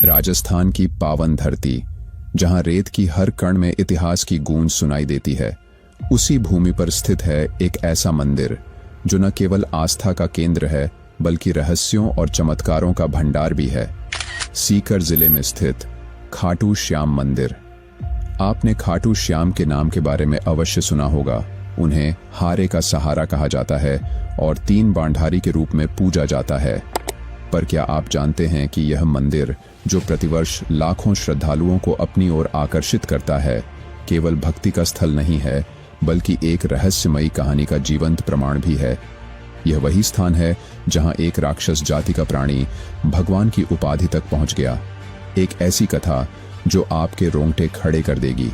राजस्थान की पावन धरती, जहां रेत की हर कण में इतिहास की गूंज सुनाई देती है, उसी भूमि पर स्थित है एक ऐसा मंदिर जो न केवल आस्था का केंद्र है बल्कि रहस्यों और चमत्कारों का भंडार भी है। सीकर जिले में स्थित खाटू श्याम मंदिर। आपने खाटू श्याम के नाम के बारे में अवश्य सुना होगा। उन्हें हारे का सहारा कहा जाता है और 3 बांधारी के रूप में पूजा जाता है। पर क्या आप जानते हैं कि यह मंदिर, जो प्रतिवर्ष लाखों श्रद्धालुओं को अपनी ओर आकर्षित करता है, केवल भक्ति का स्थल नहीं है बल्कि एक रहस्यमयी कहानी का जीवंत प्रमाण भी है। यह वही स्थान है जहां एक राक्षस जाति का प्राणी भगवान की उपाधि तक पहुंच गया। एक ऐसी कथा जो आपके रोंगटे खड़े कर देगी।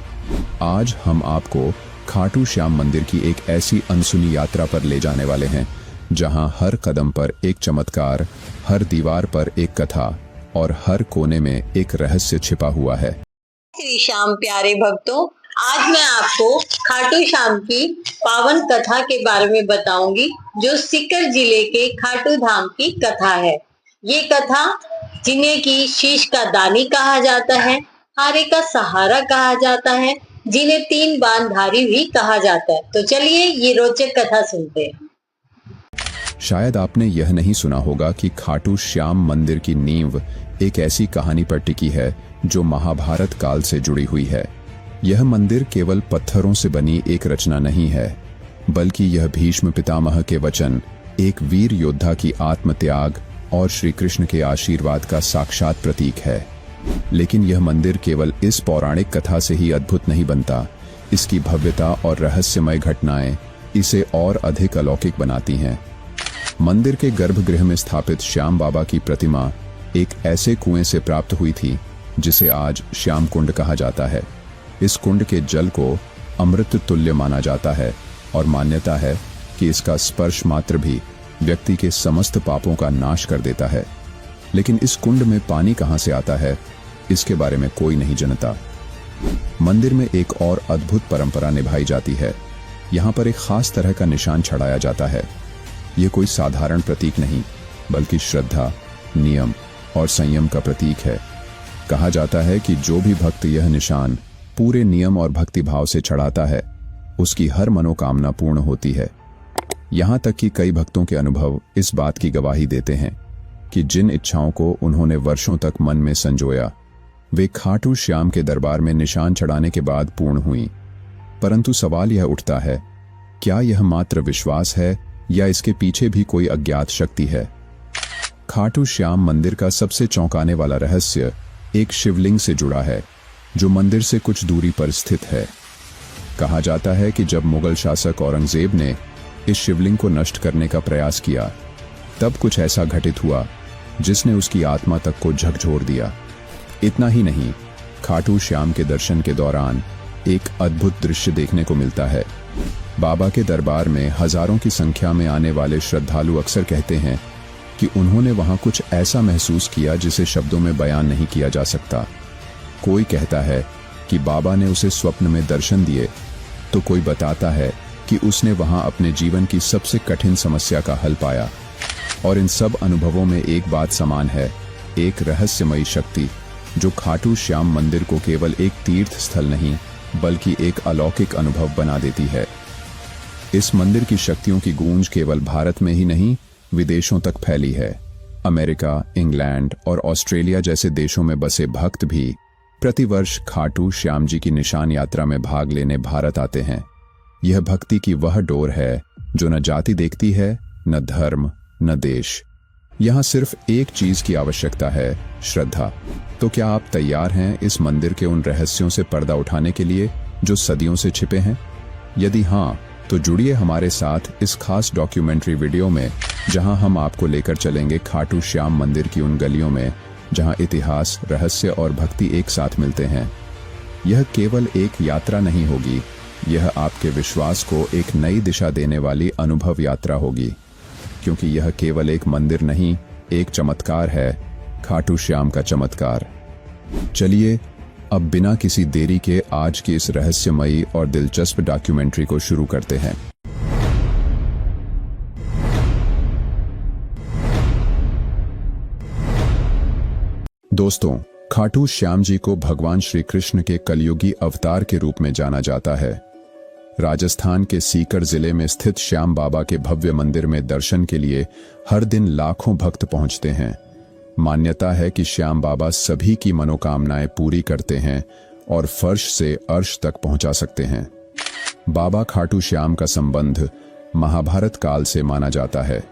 आज हम आपको खाटू श्याम मंदिर की एक ऐसी अनसुनी यात्रा पर ले जाने वाले हैं जहां हर कदम पर एक चमत्कार, हर दीवार पर एक कथा और हर कोने में एक रहस्य छिपा हुआ है। श्री श्याम प्यारे भक्तों, आज मैं आपको खाटू श्याम की पावन कथा के बारे में बताऊंगी, जो सीकर जिले के खाटू धाम की कथा है। ये कथा, जिन्हें की शीश का दानी कहा जाता है, हारे का सहारा कहा जाता है, जिन्हें 3 बांधारी भी कहा जाता है। तो चलिए ये रोचक कथा सुनते हैं। शायद आपने यह नहीं सुना होगा कि खाटू श्याम मंदिर की नींव एक ऐसी कहानी पर टिकी है जो महाभारत काल से जुड़ी हुई है। यह मंदिर केवल पत्थरों से बनी एक रचना नहीं है, बल्कि यह भीष्म पितामह के वचन, एक वीर योद्धा की आत्मत्याग और श्री कृष्ण के आशीर्वाद का साक्षात प्रतीक है। लेकिन यह मंदिर केवल इस पौराणिक कथा से ही अद्भुत नहीं बनता। इसकी भव्यता और रहस्यमय घटनाएं इसे और अधिक अलौकिक बनाती हैं। मंदिर के गर्भगृह में स्थापित श्याम बाबा की प्रतिमा एक ऐसे कुएं से प्राप्त हुई थी जिसे आज श्याम कुंड कहा जाता है। इस कुंड के जल को अमृत तुल्य माना जाता है और मान्यता है कि इसका स्पर्श मात्र भी व्यक्ति के समस्त पापों का नाश कर देता है। लेकिन इस कुंड में पानी कहां से आता है, इसके बारे में कोई नहीं जानता। मंदिर में एक और अद्भुत परंपरा निभाई जाती है। यहाँ पर एक खास तरह का निशान चढ़ाया जाता है। यह कोई साधारण प्रतीक नहीं, बल्कि श्रद्धा, नियम और संयम का प्रतीक है। कहा जाता है कि जो भी भक्त यह निशान पूरे नियम और भक्ति भाव से चढ़ाता है, उसकी हर मनोकामना पूर्ण होती है। यहाँ तक कि कई भक्तों के अनुभव इस बात की गवाही देते हैं कि जिन इच्छाओं को उन्होंने वर्षों तक मन में संजोया, वे खाटू श्याम के दरबार में निशान चढ़ाने के बाद पूर्ण हुई। परंतु सवाल यह उठता है, क्या यह मात्र विश्वास है या इसके पीछे भी कोई अज्ञात शक्ति है? खाटू श्याम मंदिर का सबसे चौंकाने वाला रहस्य एक शिवलिंग से जुड़ा है, जो मंदिर से कुछ दूरी पर स्थित है। कहा जाता है कि जब मुगल शासक औरंगजेब ने इस शिवलिंग को नष्ट करने का प्रयास किया, तब कुछ ऐसा घटित हुआ जिसने उसकी आत्मा तक को झकझोर दिया। इतना ही नहीं, खाटू श्याम के दर्शन के दौरान एक अद्भुत दृश्य देखने को मिलता है। बाबा के दरबार में हजारों की संख्या में आने वाले श्रद्धालु अक्सर कहते हैं कि उन्होंने वहां कुछ ऐसा महसूस किया जिसे शब्दों में बयान नहीं किया जा सकता। कोई कहता है कि बाबा ने उसे स्वप्न में दर्शन दिए, तो कोई बताता है कि उसने वहां अपने जीवन की सबसे कठिन समस्या का हल पाया। और इन सब अनुभवों में एक बात समान है, एक रहस्यमयी शक्ति जो खाटू श्याम मंदिर को केवल एक तीर्थ स्थल नहीं बल्कि एक अलौकिक अनुभव बना देती है। इस मंदिर की शक्तियों की गूंज केवल भारत में ही नहीं, विदेशों तक फैली है। अमेरिका, इंग्लैंड और ऑस्ट्रेलिया जैसे देशों में बसे भक्त भी प्रतिवर्ष खाटू श्याम जी की निशान यात्रा में भाग लेने भारत आते हैं। यह भक्ति की वह डोर है जो न जाति देखती है, न धर्म, न देश। यहाँ सिर्फ एक चीज की आवश्यकता है, श्रद्धा। तो क्या आप तैयार हैं इस मंदिर के उन रहस्यों से पर्दा उठाने के लिए जो सदियों से छिपे हैं? यदि हाँ, तो जुड़िए हमारे साथ इस खास डॉक्यूमेंट्री वीडियो में, जहां हम आपको लेकर चलेंगे खाटू श्याम मंदिर की उन गलियों में जहां इतिहास, रहस्य और भक्ति एक साथ मिलते हैं। यह केवल एक यात्रा नहीं होगी, यह आपके विश्वास को एक नई दिशा देने वाली अनुभव यात्रा होगी, क्योंकि यह केवल एक मंदिर नहीं, एक चमत्कार है, खाटू श्याम का चमत्कार। चलिए अब बिना किसी देरी के आज की इस रहस्यमयी और दिलचस्प डॉक्यूमेंट्री को शुरू करते हैं। दोस्तों, खाटू श्याम जी को भगवान श्री कृष्ण के कलयुगी अवतार के रूप में जाना जाता है। राजस्थान के सीकर जिले में स्थित श्याम बाबा के भव्य मंदिर में दर्शन के लिए हर दिन लाखों भक्त पहुंचते हैं। मान्यता है कि श्याम बाबा सभी की मनोकामनाएं पूरी करते हैं और फर्श से अर्श तक पहुंचा सकते हैं। बाबा खाटू श्याम का संबंध महाभारत काल से माना जाता है।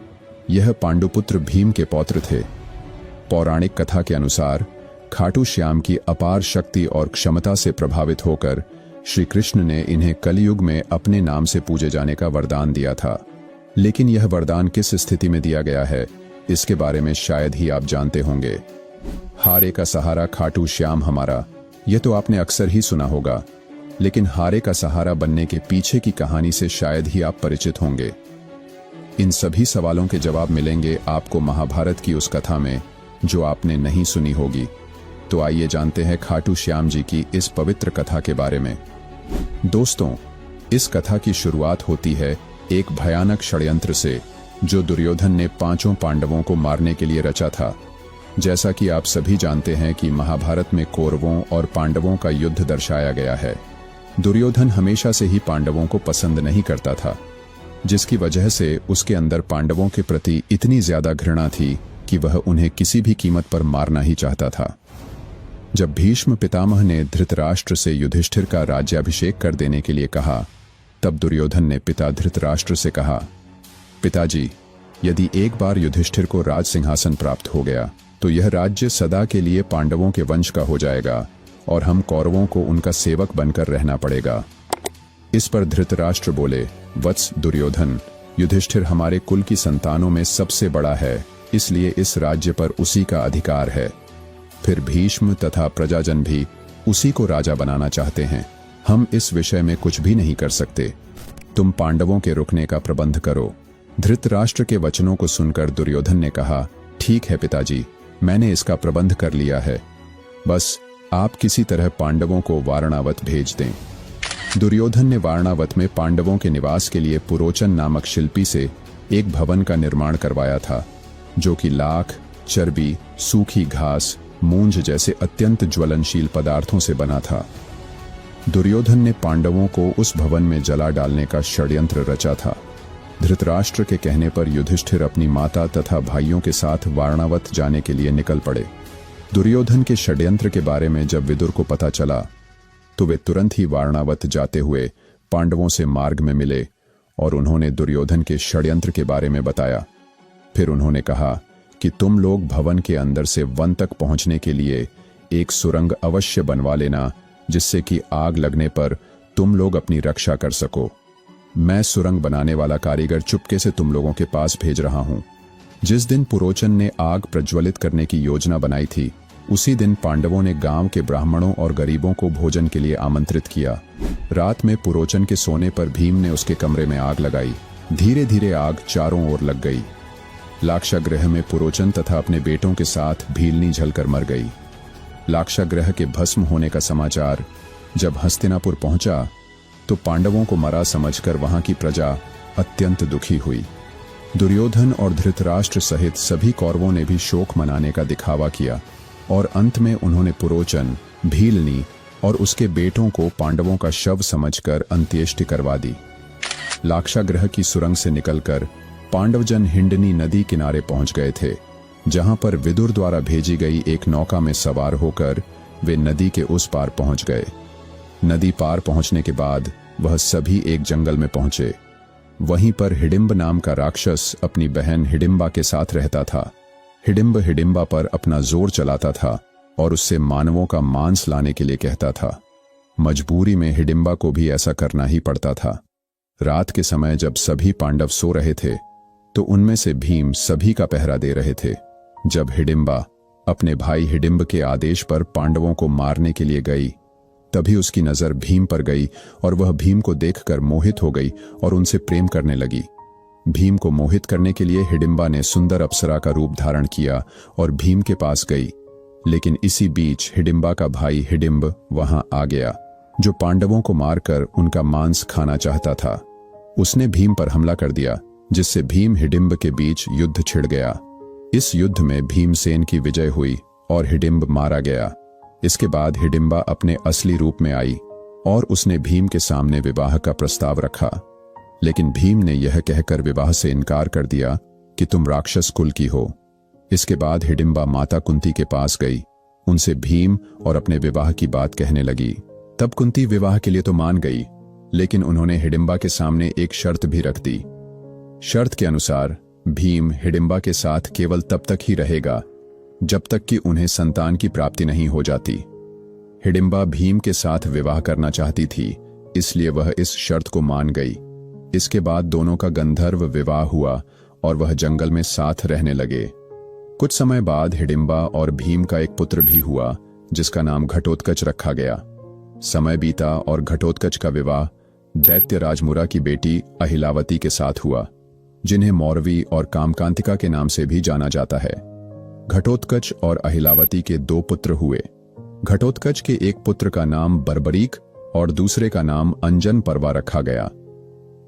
यह पांडुपुत्र भीम के पौत्र थे। पौराणिक कथा के अनुसार खाटू श्याम की अपार शक्ति और क्षमता से प्रभावित होकर श्री कृष्ण ने इन्हें कलयुग में अपने नाम से पूजे जाने का वरदान दिया था। लेकिन यह वरदान किस स्थिति में दिया गया है, इसके बारे में शायद ही आप जानते होंगे। हारे का सहारा खाटू श्याम हमारा, यह तो आपने अक्सर ही सुना होगा, लेकिन हारे का सहारा बनने के पीछे की कहानी से शायद ही आप परिचित होंगे। इन सभी सवालों के जवाब मिलेंगे आपको महाभारत की उस कथा में जो आपने नहीं सुनी होगी। तो आइए जानते हैं खाटू श्याम जी की इस पवित्र कथा के बारे में। दोस्तों, इस कथा की शुरुआत होती है एक भयानक षड्यंत्र से जो दुर्योधन ने पांचों पांडवों को मारने के लिए रचा था। जैसा कि आप सभी जानते हैं कि महाभारत में कौरवों और पांडवों का युद्ध दर्शाया गया है। दुर्योधन हमेशा से ही पांडवों को पसंद नहीं करता था, जिसकी वजह से उसके अंदर पांडवों के प्रति इतनी ज्यादा घृणा थी कि वह उन्हें किसी भी कीमत पर मारना ही चाहता था। जब भीष्म पितामह ने धृतराष्ट्र से युधिष्ठिर का राज्याभिषेक कर देने के लिए कहा, तब दुर्योधन ने पिता धृतराष्ट्र से कहा, पिताजी, यदि एक बार युधिष्ठिर को राज सिंहासन प्राप्त हो गया तो यह राज्य सदा के लिए पांडवों के वंश का हो जाएगा और हम कौरवों को उनका सेवक बनकर रहना पड़ेगा। इस पर धृतराष्ट्र बोले, वत्स दुर्योधन, युधिष्ठिर हमारे कुल की संतानों में सबसे बड़ा है, इसलिए इस राज्य पर उसी का अधिकार है। फिर भीष्म तथा प्रजाजन भी उसी को राजा बनाना चाहते हैं। हम इस विषय में कुछ भी नहीं कर सकते। तुम पांडवों के रुकने का प्रबंध करो। धृतराष्ट्र के वचनों को सुनकर दुर्योधन ने कहा, ठीक है पिताजी, मैंने इसका प्रबंध कर लिया है। बस आप किसी तरह पांडवों को वारणावत भेज दें। दुर्योधन ने वारणावत में पांडवों के निवास के लिए पुरोचन नामक शिल्पी से एक भवन का निर्माण करवाया था, जो कि लाख, चर्बी, सूखी घास, मूंज जैसे अत्यंत ज्वलनशील पदार्थों से बना था। दुर्योधन ने पांडवों को उस भवन में जला डालने का षड्यंत्र रचा था। धृतराष्ट्र के कहने पर युधिष्ठिर अपनी माता तथा भाइयों के साथ वारणावत जाने के लिए निकल पड़े। दुर्योधन के षड्यंत्र के बारे में जब विदुर को पता चला तो वे तुरंत ही वारणावत जाते हुए पांडवों से मार्ग में मिले और उन्होंने दुर्योधन के षड्यंत्र के बारे में बताया। फिर उन्होंने कहा कि तुम लोग भवन के अंदर से वन तक पहुंचने के लिए एक सुरंग अवश्य बनवा लेना, जिससे कि आग लगने पर तुम लोग अपनी रक्षा कर सको। मैं सुरंग बनाने वाला कारीगर चुपके से तुम लोगों के पास भेज रहा हूं। जिस दिन पुरोचन ने आग प्रज्वलित करने की योजना बनाई थी, उसी दिन पांडवों ने गांव के ब्राह्मणों और गरीबों को भोजन के लिए आमंत्रित किया। रात में पुरोचन के सोने पर भीम ने उसके कमरे में आग लगाई। धीरे धीरे आग चारों ओर लग गई। लाक्षागृह में पुरोचन तथा अपने बेटों के साथ भीलनी जलकर मर गई। लाक्षागृह के भस्म होने का समाचार जब हस्तिनापुर पहुंचा तो पांडवों को मरा समझकर वहां की प्रजा अत्यंत दुखी हुई। दुर्योधन और धृतराष्ट्र सहित सभी कौरवों ने भी शोक मनाने का दिखावा किया और अंत में उन्होंने पुरोचन, भीलनी और उसके बेटों को पांडवों का शव समझकर अंत्येष्टि करवा दी। लाक्षागृह की सुरंग से निकलकर पांडवजन हिंडनी नदी किनारे पहुंच गए थे, जहां पर विदुर द्वारा भेजी गई एक नौका में सवार होकर वे नदी के उस पार पहुंच गए। नदी पार पहुंचने के बाद वह सभी एक जंगल में पहुंचे। वहीं पर हिडिंब नाम का राक्षस अपनी बहन हिडिंबा के साथ रहता था। हिडिंब हिडिंबा पर अपना जोर चलाता था और उससे मानवों का मांस लाने के लिए कहता था। मजबूरी में हिडिंबा को भी ऐसा करना ही पड़ता था। रात के समय जब सभी पांडव सो रहे थे तो उनमें से भीम सभी का पहरा दे रहे थे। जब हिडिंबा अपने भाई हिडिंब के आदेश पर पांडवों को मारने के लिए गई, तभी उसकी नजर भीम पर गई और वह भीम को देखकर मोहित हो गई और उनसे प्रेम करने लगी। भीम को मोहित करने के लिए हिडिंबा ने सुंदर अप्सरा का रूप धारण किया और भीम के पास गई। लेकिन इसी बीच हिडिंबा का भाई हिडिंब वहां आ गया, जो पांडवों को मारकर उनका मांस खाना चाहता था। उसने भीम पर हमला कर दिया, जिससे भीम हिडिंब के बीच युद्ध छिड़ गया। इस युद्ध में भीमसेन की विजय हुई और हिडिंब मारा गया। इसके बाद हिडिंबा अपने असली रूप में आई और उसने भीम के सामने विवाह का प्रस्ताव रखा। लेकिन भीम ने यह कहकर विवाह से इनकार कर दिया कि तुम राक्षस कुल की हो। इसके बाद हिडिंबा माता कुंती के पास गई, उनसे भीम और अपने विवाह की बात कहने लगी। तब कुंती विवाह के लिए तो मान गई, लेकिन उन्होंने हिडिंबा के सामने एक शर्त भी रख दी। शर्त के अनुसार भीम हिडिंबा के साथ केवल तब तक ही रहेगा जब तक कि उन्हें संतान की प्राप्ति नहीं हो जाती। हिडिंबा भीम के साथ विवाह करना चाहती थी, इसलिए वह इस शर्त को मान गई। इसके बाद दोनों का गंधर्व विवाह हुआ और वह जंगल में साथ रहने लगे। कुछ समय बाद हिडिंबा और भीम का एक पुत्र भी हुआ, जिसका नाम घटोत्कच रखा गया। समय बीता और घटोत्कच का विवाह दैत्य राजमुरा की बेटी अहिलावती के साथ हुआ, जिन्हें मौरवी और कामकांतिका के नाम से भी जाना जाता है। घटोत्कच और अहिलावती के 2 पुत्र हुए। घटोत्कच के एक पुत्र का नाम बर्बरीक और दूसरे का नाम अंजन पर्वा रखा गया।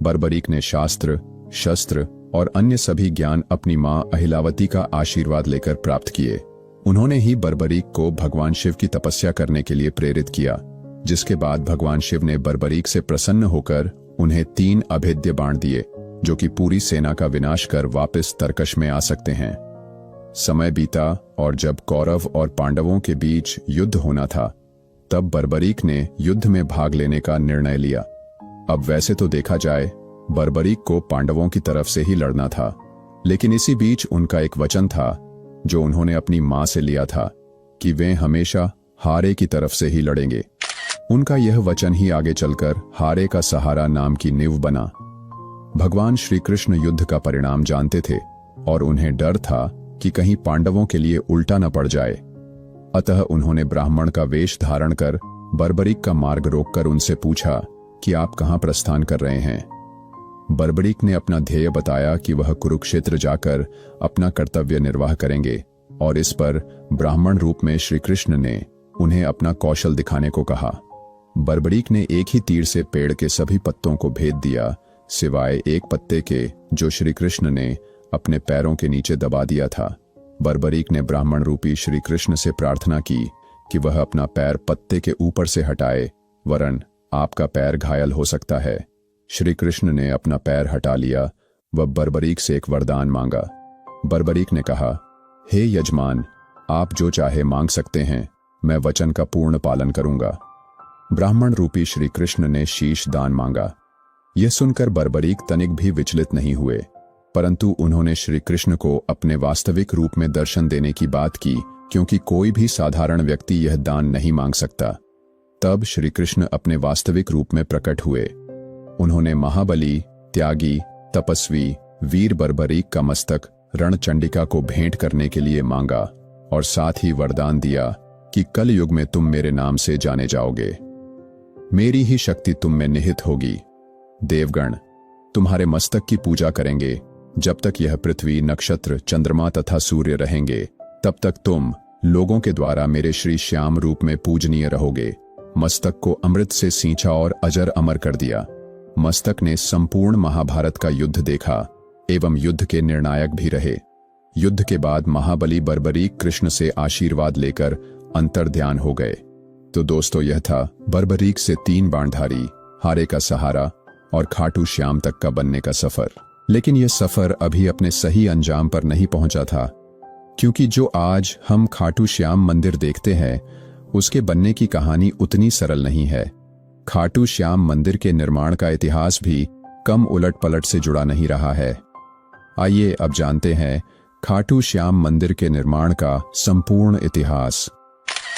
बर्बरीक ने शास्त्र, शस्त्र और अन्य सभी ज्ञान अपनी मां अहिलावती का आशीर्वाद लेकर प्राप्त किए। उन्होंने ही बर्बरीक को भगवान शिव की तपस्या करने के लिए प्रेरित किया, जिसके बाद भगवान शिव ने बर्बरीक से प्रसन्न होकर उन्हें 3 अभेद्य बाण दिए, जो कि पूरी सेना का विनाश कर वापस तरकश में आ सकते हैं। समय बीता और जब कौरव और पांडवों के बीच युद्ध होना था, तब बर्बरीक ने युद्ध में भाग लेने का निर्णय लिया। अब वैसे तो देखा जाए बर्बरीक को पांडवों की तरफ से ही लड़ना था, लेकिन इसी बीच उनका एक वचन था जो उन्होंने अपनी मां से लिया था कि वे हमेशा हारे की तरफ से ही लड़ेंगे। उनका यह वचन ही आगे चलकर हारे का सहारा नाम की नींव बना। भगवान श्री कृष्ण युद्ध का परिणाम जानते थे और उन्हें डर था कि कहीं पांडवों के लिए उल्टा न पड़ जाए। अतः उन्होंने ब्राह्मण का वेश धारण कर बर्बरीक का मार्ग रोककर उनसे पूछा कि आप कहां प्रस्थान कर रहे हैं। बर्बरीक ने अपना ध्येय बताया कि वह कुरुक्षेत्र जाकर अपना कर्तव्य निर्वाह करेंगे, और इस पर ब्राह्मण रूप में श्री कृष्ण ने उन्हें अपना कौशल दिखाने को कहा। बर्बरीक ने एक ही तीर से पेड़ के सभी पत्तों को भेद दिया, सिवाय एक पत्ते के जो श्री कृष्ण ने अपने पैरों के नीचे दबा दिया था। बर्बरीक ने ब्राह्मण रूपी श्री कृष्ण से प्रार्थना की कि वह अपना पैर पत्ते के ऊपर से हटाए, वरन आपका पैर घायल हो सकता है। श्री कृष्ण ने अपना पैर हटा लिया व बर्बरीक से एक वरदान मांगा। बर्बरीक ने कहा, हे यजमान, आप जो चाहे मांग सकते हैं, मैं वचन का पूर्ण पालन करूंगा। ब्राह्मण रूपी श्री कृष्ण ने शीश दान मांगा। यह सुनकर बर्बरीक तनिक भी विचलित नहीं हुए, परंतु उन्होंने श्री कृष्ण को अपने वास्तविक रूप में दर्शन देने की बात की, क्योंकि कोई भी साधारण व्यक्ति यह दान नहीं मांग सकता। तब श्री कृष्ण अपने वास्तविक रूप में प्रकट हुए। उन्होंने महाबली, त्यागी, तपस्वी वीर बर्बरीक का मस्तक रणचंडिका को भेंट करने के लिए मांगा और साथ ही वरदान दिया कि कल युग में तुम मेरे नाम से जाने जाओगे। मेरी ही शक्ति तुम में निहित होगी। देवगण तुम्हारे मस्तक की पूजा करेंगे। जब तक यह पृथ्वी, नक्षत्र, चंद्रमा तथा सूर्य रहेंगे, तब तक तुम लोगों के द्वारा मेरे श्री श्याम रूप में पूजनीय रहोगे। मस्तक को अमृत से सींचा और अजर अमर कर दिया। मस्तक ने संपूर्ण महाभारत का युद्ध देखा एवं युद्ध के निर्णायक भी रहे। युद्ध के बाद महाबली बर्बरीक कृष्ण से आशीर्वाद लेकर अंतर्ध्यान हो गए। तो दोस्तों, यह था बर्बरीक से 3 बाणधारी, हारे का सहारा और खाटू श्याम तक का बनने का सफर। लेकिन यह सफर अभी अपने सही अंजाम पर नहीं पहुंचा था, क्योंकि जो आज हम खाटू श्याम मंदिर देखते हैं, उसके बनने की कहानी उतनी सरल नहीं है। खाटू श्याम मंदिर के निर्माण का इतिहास भी कम उलट पलट से जुड़ा नहीं रहा है। आइए अब जानते हैं खाटू श्याम मंदिर के निर्माण का संपूर्ण इतिहास।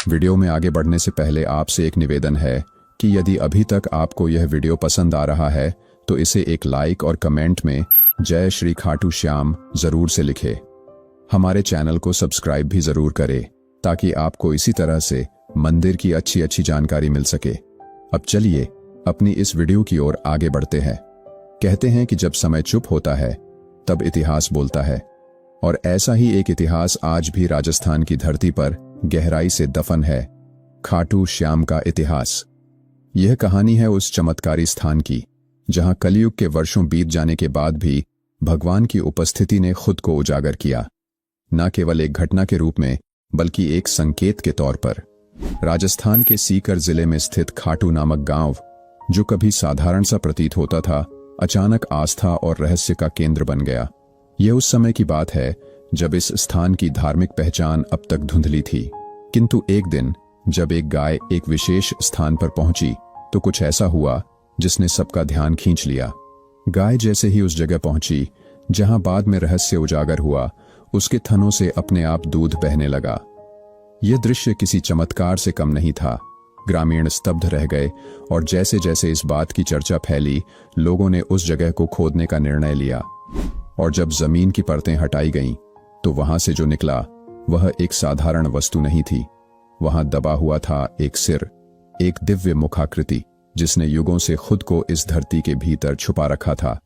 वीडियो में आगे बढ़ने से पहले आपसे एक निवेदन है कि यदि अभी तक आपको यह वीडियो पसंद आ रहा है तो इसे एक लाइक और कमेंट में जय श्री खाटू श्याम जरूर से लिखें। हमारे चैनल को सब्सक्राइब भी जरूर करें ताकि आपको इसी तरह से मंदिर की अच्छी अच्छी जानकारी मिल सके। अब चलिए अपनी इस वीडियो की ओर आगे बढ़ते हैं। कहते हैं कि जब समय चुप होता है तब इतिहास बोलता है, और ऐसा ही एक इतिहास आज भी राजस्थान की धरती पर गहराई से दफन है। खाटू श्याम का इतिहास। यह कहानी है उस चमत्कारी स्थान की जहां कलयुग के वर्षों बीत जाने के बाद भी भगवान की उपस्थिति ने खुद को उजागर किया, न केवल एक घटना के रूप में बल्कि एक संकेत के तौर पर। राजस्थान के सीकर जिले में स्थित खाटू नामक गांव, जो कभी साधारण सा प्रतीत होता था, अचानक आस्था और रहस्य का केंद्र बन गया। यह उस समय की बात है जब इस स्थान की धार्मिक पहचान अब तक धुंधली थी। किंतु एक दिन जब एक गाय एक विशेष स्थान पर पहुंची तो कुछ ऐसा हुआ जिसने सबका ध्यान खींच लिया। गाय जैसे ही उस जगह पहुंची जहां बाद में रहस्य उजागर हुआ, उसके थनों से अपने आप दूध बहने लगा। यह दृश्य किसी चमत्कार से कम नहीं था। ग्रामीण स्तब्ध रह गए और जैसे जैसे इस बात की चर्चा फैली, लोगों ने उस जगह को खोदने का निर्णय लिया। और जब जमीन की परतें हटाई गईं, तो वहां से जो निकला वह एक साधारण वस्तु नहीं थी। वहां दबा हुआ था एक सिर, एक दिव्य मुखाकृति जिसने युगों से खुद को इस धरती के भीतर छुपा रखा था।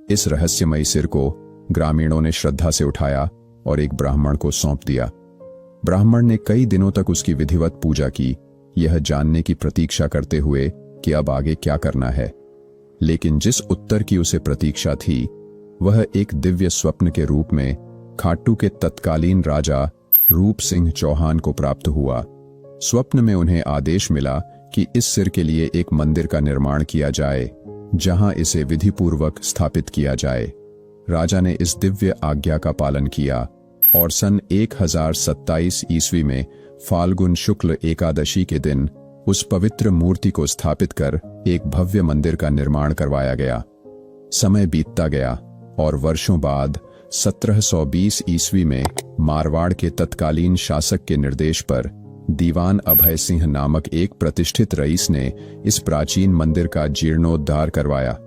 इस रहस्यमयी सिर को ग्रामीणों ने श्रद्धा से उठाया और एक ब्राह्मण को सौंप दिया। ब्राह्मण ने कई दिनों तक उसकी विधिवत पूजा की, यह जानने की प्रतीक्षा करते हुए कि अब आगे क्या करना है। लेकिन जिस उत्तर की उसे प्रतीक्षा थी, वह एक दिव्य स्वप्न के रूप में खाटू के तत्कालीन राजा रूप सिंह चौहान को प्राप्त हुआ। स्वप्न में उन्हें आदेश मिला कि इस सिर के लिए एक मंदिर का निर्माण किया जाए, जहां इसे विधिपूर्वक स्थापित किया जाए। राजा ने इस दिव्य आज्ञा का पालन किया और सन 1027 ईस्वी में फाल्गुन शुक्ल एकादशी के दिन उस पवित्र मूर्ति को स्थापित कर एक भव्य मंदिर का निर्माण करवाया गया। समय बीतता गया और वर्षों बाद 1720 ईस्वी में मारवाड़ के तत्कालीन शासक के निर्देश पर दीवान अभय सिंह नामक एक प्रतिष्ठित रईस ने इस प्राचीन मंदिर का जीर्णोद्धार करवाया।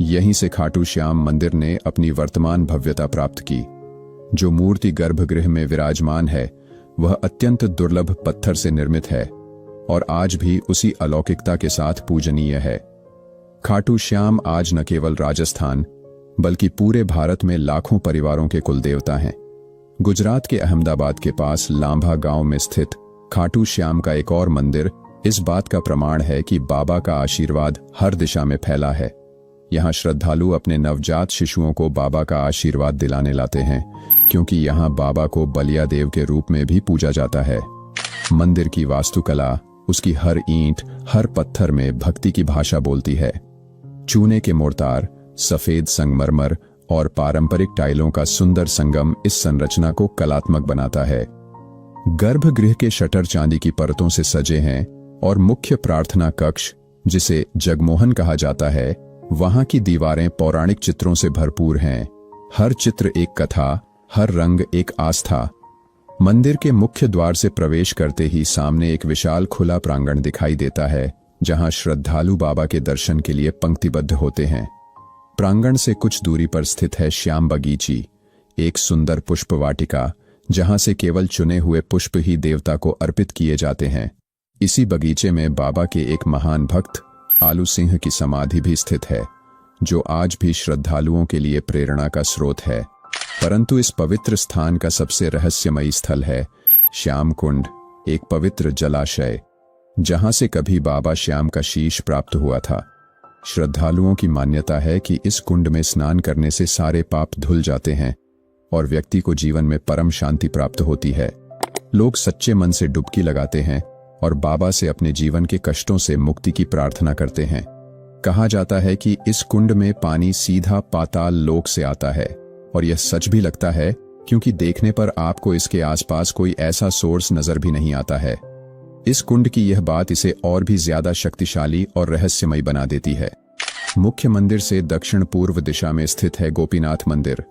यहीं से खाटू श्याम मंदिर ने अपनी वर्तमान भव्यता प्राप्त की। जो मूर्ति गर्भगृह में विराजमान है, वह अत्यंत दुर्लभ पत्थर से निर्मित है और आज भी उसी अलौकिकता के साथ पूजनीय है। खाटू श्याम आज न केवल राजस्थान बल्कि पूरे भारत में लाखों परिवारों के कुलदेवता हैं। गुजरात के अहमदाबाद के पास लांभा गांव में स्थित खाटू श्याम का एक और मंदिर इस बात का प्रमाण है कि बाबा का आशीर्वाद हर दिशा में फैला है। यहाँ श्रद्धालु अपने नवजात शिशुओं को बाबा का आशीर्वाद दिलाने लाते हैं, क्योंकि यहाँ बाबा को बलिया देव के रूप में भी पूजा जाता है। मंदिर की वास्तुकला, उसकी हर ईंट, हर पत्थर में भक्ति की भाषा बोलती है। चूने के मोर्टार, सफेद संगमरमर और पारंपरिक टाइलों का सुंदर संगम इस संरचना को कलात्मक बनाता है। गर्भगृह के शटर चांदी की परतों से सजे हैं और मुख्य प्रार्थना कक्ष, जिसे जगमोहन कहा जाता है, वहां की दीवारें पौराणिक चित्रों से भरपूर हैं। हर चित्र एक कथा, हर रंग एक आस्था। मंदिर के मुख्य द्वार से प्रवेश करते ही सामने एक विशाल खुला प्रांगण दिखाई देता है, जहां श्रद्धालु बाबा के दर्शन के लिए पंक्तिबद्ध होते हैं। प्रांगण से कुछ दूरी पर स्थित है श्याम बगीची, एक सुंदर पुष्प वाटिका, जहां से केवल चुने हुए पुष्प ही देवता को अर्पित किए जाते हैं। इसी बगीचे में बाबा के एक महान भक्त आलू सिंह की समाधि भी स्थित है, जो आज भी श्रद्धालुओं के लिए प्रेरणा का स्रोत है। परंतु इस पवित्र स्थान का सबसे रहस्यमयी स्थल है श्याम कुंड, एक पवित्र जलाशय, जहां से कभी बाबा श्याम का शीश प्राप्त हुआ था। श्रद्धालुओं की मान्यता है कि इस कुंड में स्नान करने से सारे पाप धुल जाते हैं और व्यक्ति को जीवन में परम शांति प्राप्त होती है। लोग सच्चे मन से डुबकी लगाते हैं और बाबा से अपने जीवन के कष्टों से मुक्ति की प्रार्थना करते हैं। कहा जाता है कि इस कुंड में पानी सीधा पाताल लोक से आता है, और यह सच भी लगता है, क्योंकि देखने पर आपको इसके आसपास कोई ऐसा सोर्स नजर भी नहीं आता है। इस कुंड की यह बात इसे और भी ज्यादा शक्तिशाली और रहस्यमयी बना देती है। मुख्य मंदिर से दक्षिण पूर्व दिशा में स्थित है गोपीनाथ मंदिर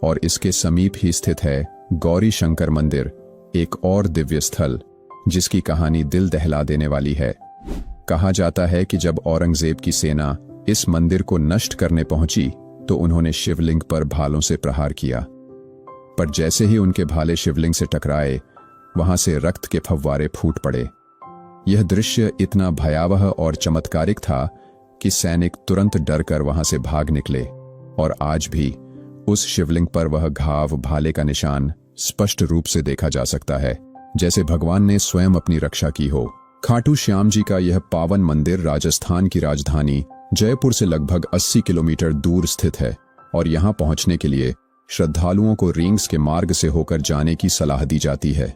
और इसके समीप ही स्थित है गौरी शंकर मंदिर, एक और दिव्य स्थल जिसकी कहानी दिल दहला देने वाली है। कहा जाता है कि जब औरंगजेब की सेना इस मंदिर को नष्ट करने पहुंची तो उन्होंने शिवलिंग पर भालों से प्रहार किया, पर जैसे ही उनके भाले शिवलिंग से टकराए, वहां से रक्त के फव्वारे फूट पड़े। यह दृश्य इतना भयावह और चमत्कारिक था कि सैनिक तुरंत डरकर वहां से भाग निकले, और आज भी उस शिवलिंग पर वह घाव, भाले का निशान स्पष्ट रूप से देखा जा सकता है, जैसे भगवान ने स्वयं अपनी रक्षा की हो। खाटू श्याम जी का यह पावन मंदिर राजस्थान की राजधानी जयपुर से लगभग 80 किलोमीटर दूर स्थित है, और यहां पहुंचने के लिए श्रद्धालुओं को रिंग्स के मार्ग से होकर जाने की सलाह दी जाती है।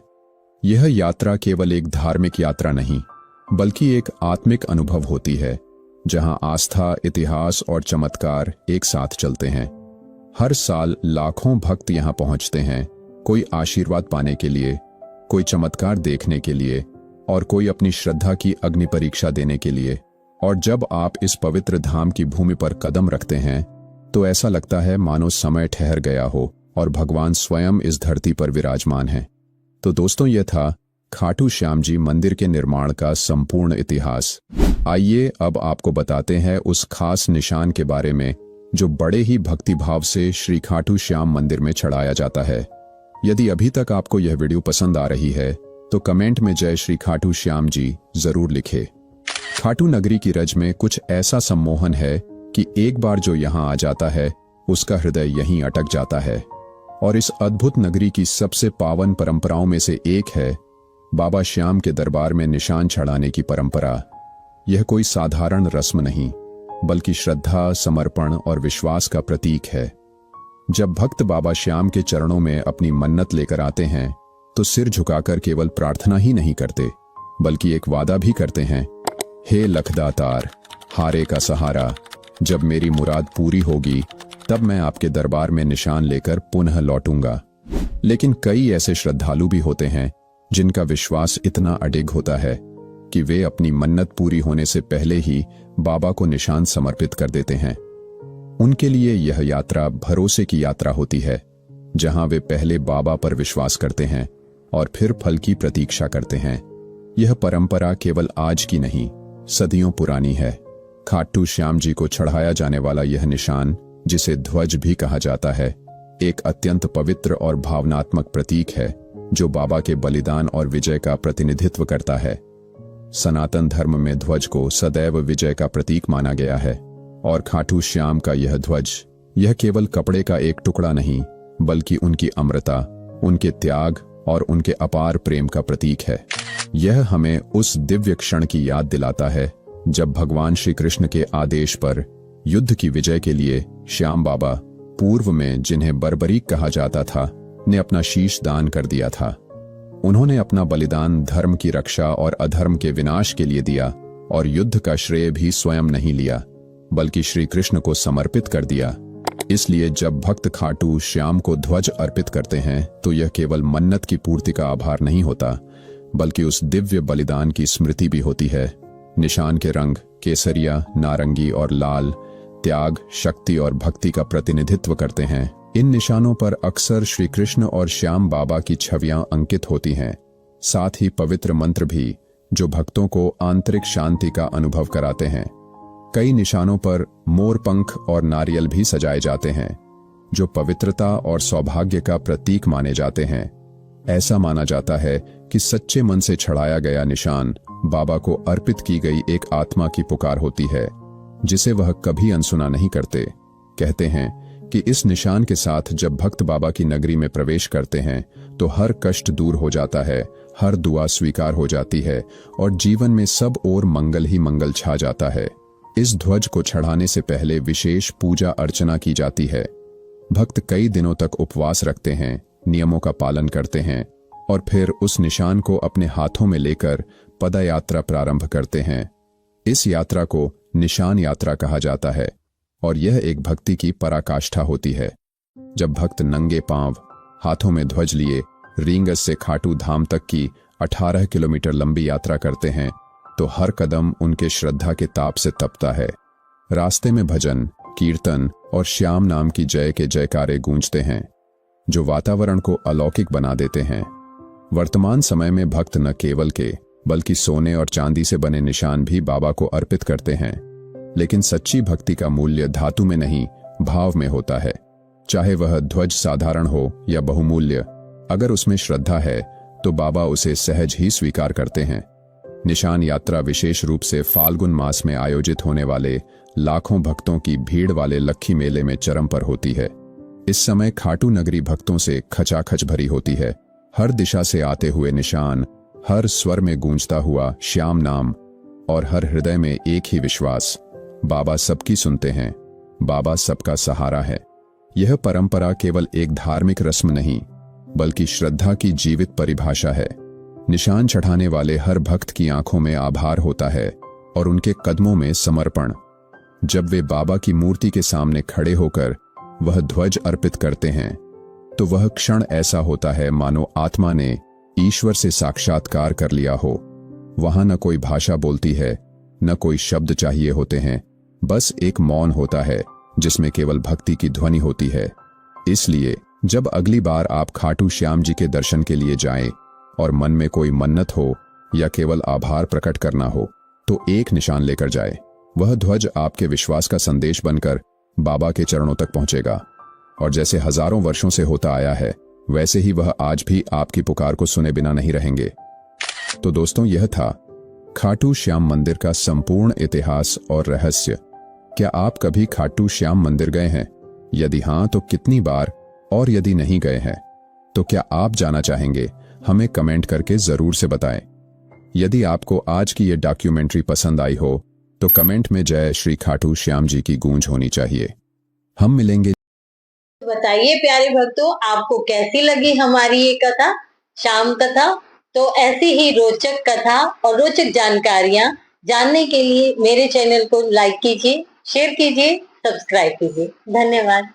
यह यात्रा केवल एक धार्मिक यात्रा नहीं, बल्कि एक आत्मिक अनुभव होती है, जहां आस्था, इतिहास और चमत्कार एक साथ चलते हैं। हर साल लाखों भक्त यहां पहुंचते हैं, कोई आशीर्वाद पाने के लिए, कोई चमत्कार देखने के लिए और कोई अपनी श्रद्धा की अग्नि परीक्षा देने के लिए। और जब आप इस पवित्र धाम की भूमि पर कदम रखते हैं तो ऐसा लगता है मानो समय ठहर गया हो और भगवान स्वयं इस धरती पर विराजमान है। तो दोस्तों, यह था खाटू श्याम जी मंदिर के निर्माण का संपूर्ण इतिहास। आइए अब आपको बताते हैं उस खास निशान के बारे में जो बड़े ही भक्तिभाव से श्री खाटू श्याम मंदिर में चढ़ाया जाता है। यदि अभी तक आपको यह वीडियो पसंद आ रही है तो कमेंट में जय श्री खाटू श्याम जी जरूर लिखे। खाटू नगरी की रज में कुछ ऐसा सम्मोहन है कि एक बार जो यहाँ आ जाता है उसका हृदय यहीं अटक जाता है। और इस अद्भुत नगरी की सबसे पावन परंपराओं में से एक है बाबा श्याम के दरबार में निशान चढ़ाने की परंपरा। यह कोई साधारण रस्म नहीं, बल्कि श्रद्धा, समर्पण और विश्वास का प्रतीक है। जब भक्त बाबा श्याम के चरणों में अपनी मन्नत लेकर आते हैं तो सिर झुकाकर केवल प्रार्थना ही नहीं करते, बल्कि एक वादा भी करते हैं, हे लखदातार, हारे का सहारा, जब मेरी मुराद पूरी होगी तब मैं आपके दरबार में निशान लेकर पुनः लौटूंगा। लेकिन कई ऐसे श्रद्धालु भी होते हैं जिनका विश्वास इतना अडिग होता है कि वे अपनी मन्नत पूरी होने से पहले ही बाबा को निशान समर्पित कर देते हैं। उनके लिए यह यात्रा भरोसे की यात्रा होती है, जहां वे पहले बाबा पर विश्वास करते हैं और फिर फल की प्रतीक्षा करते हैं। यह परंपरा केवल आज की नहीं, सदियों पुरानी है। खाटू श्याम जी को चढ़ाया जाने वाला यह निशान, जिसे ध्वज भी कहा जाता है, एक अत्यंत पवित्र और भावनात्मक प्रतीक है जो बाबा के बलिदान और विजय का प्रतिनिधित्व करता है। सनातन धर्म में ध्वज को सदैव विजय का प्रतीक माना गया है और खाटू श्याम का यह ध्वज, यह केवल कपड़े का एक टुकड़ा नहीं, बल्कि उनकी अमरता, उनके त्याग और उनके अपार प्रेम का प्रतीक है। यह हमें उस दिव्य क्षण की याद दिलाता है जब भगवान श्री कृष्ण के आदेश पर युद्ध की विजय के लिए श्याम बाबा, पूर्व में जिन्हें बर्बरीक कहा जाता था, ने अपना शीश दान कर दिया था। उन्होंने अपना बलिदान धर्म की रक्षा और अधर्म के विनाश के लिए दिया और युद्ध का श्रेय भी स्वयं नहीं लिया, बल्कि श्री कृष्ण को समर्पित कर दिया। इसलिए जब भक्त खाटू श्याम को ध्वज अर्पित करते हैं तो यह केवल मन्नत की पूर्ति का आभार नहीं होता, बल्कि उस दिव्य बलिदान की स्मृति भी होती है। निशान के रंग केसरिया, नारंगी और लाल त्याग, शक्ति और भक्ति का प्रतिनिधित्व करते हैं। इन निशानों पर अक्सर श्री कृष्ण और श्याम बाबा की छवियां अंकित होती हैं, साथ ही पवित्र मंत्र भी जो भक्तों को आंतरिक शांति का अनुभव कराते हैं। कई निशानों पर मोर पंख और नारियल भी सजाए जाते हैं, जो पवित्रता और सौभाग्य का प्रतीक माने जाते हैं। ऐसा माना जाता है कि सच्चे मन से चढ़ाया गया निशान बाबा को अर्पित की गई एक आत्मा की पुकार होती है, जिसे वह कभी अनसुना नहीं करते। कहते हैं कि इस निशान के साथ जब भक्त बाबा की नगरी में प्रवेश करते हैं तो हर कष्ट दूर हो जाता है, हर दुआ स्वीकार हो जाती है और जीवन में सब ओर मंगल ही मंगल छा जाता है। इस ध्वज को चढ़ाने से पहले विशेष पूजा अर्चना की जाती है। भक्त कई दिनों तक उपवास रखते हैं, नियमों का पालन करते हैं और फिर उस निशान को अपने हाथों में लेकर पदयात्रा प्रारंभ करते हैं। इस यात्रा को निशान यात्रा कहा जाता है और यह एक भक्ति की पराकाष्ठा होती है। जब भक्त नंगे पांव, हाथों में ध्वज लिए रींगस से खाटू धाम तक की 18 किलोमीटर लंबी यात्रा करते हैं तो हर कदम उनके श्रद्धा के ताप से तपता है। रास्ते में भजन, कीर्तन और श्याम नाम की जय के जयकारे गूंजते हैं, जो वातावरण को अलौकिक बना देते हैं। वर्तमान समय में भक्त न केवल के बल्कि सोने और चांदी से बने निशान भी बाबा को अर्पित करते हैं, लेकिन सच्ची भक्ति का मूल्य धातु में नहीं, भाव में होता है। चाहे वह ध्वज साधारण हो या बहुमूल्य, अगर उसमें श्रद्धा है तो बाबा उसे सहज ही स्वीकार करते हैं। निशान यात्रा विशेष रूप से फाल्गुन मास में आयोजित होने वाले लाखों भक्तों की भीड़ वाले लक्खी मेले में चरम पर होती है। इस समय खाटू नगरी भक्तों से खचाखच भरी होती है। हर दिशा से आते हुए निशान, हर स्वर में गूंजता हुआ श्याम नाम और हर हृदय में एक ही विश्वास, बाबा सबकी सुनते हैं, बाबा सबका सहारा है। यह परंपरा केवल एक धार्मिक रस्म नहीं, बल्कि श्रद्धा की जीवित परिभाषा है। निशान चढ़ाने वाले हर भक्त की आंखों में आभार होता है और उनके कदमों में समर्पण। जब वे बाबा की मूर्ति के सामने खड़े होकर वह ध्वज अर्पित करते हैं तो वह क्षण ऐसा होता है मानो आत्मा ने ईश्वर से साक्षात्कार कर लिया हो। वहां न कोई भाषा बोलती है, न कोई शब्द चाहिए होते हैं, बस एक मौन होता है जिसमें केवल भक्ति की ध्वनि होती है। इसलिए जब अगली बार आप खाटू श्याम जी के दर्शन के लिए जाएं और मन में कोई मन्नत हो या केवल आभार प्रकट करना हो तो एक निशान लेकर जाए। वह ध्वज आपके विश्वास का संदेश बनकर बाबा के चरणों तक पहुंचेगा और जैसे हजारों वर्षों से होता आया है वैसे ही वह आज भी आपकी पुकार को सुने बिना नहीं रहेंगे। तो दोस्तों, यह था खाटू श्याम मंदिर का संपूर्ण इतिहास और रहस्य। क्या आप कभी खाटू श्याम मंदिर गए हैं? यदि हां तो कितनी बार, और यदि नहीं गए हैं तो क्या आप जाना चाहेंगे? हमें कमेंट करके जरूर से बताएं। यदि आपको आज की ये डॉक्यूमेंट्री पसंद आई हो तो कमेंट में जय श्री खाटू श्याम जी की गूंज होनी चाहिए। हम मिलेंगे। बताइए प्यारे भक्तों, आपको कैसी लगी हमारी ये कथा, शाम कथा। तो ऐसी ही रोचक कथा और रोचक जानकारियां जानने के लिए मेरे चैनल को लाइक कीजिए, शेयर कीजिए, सब्सक्राइब कीजिए। धन्यवाद।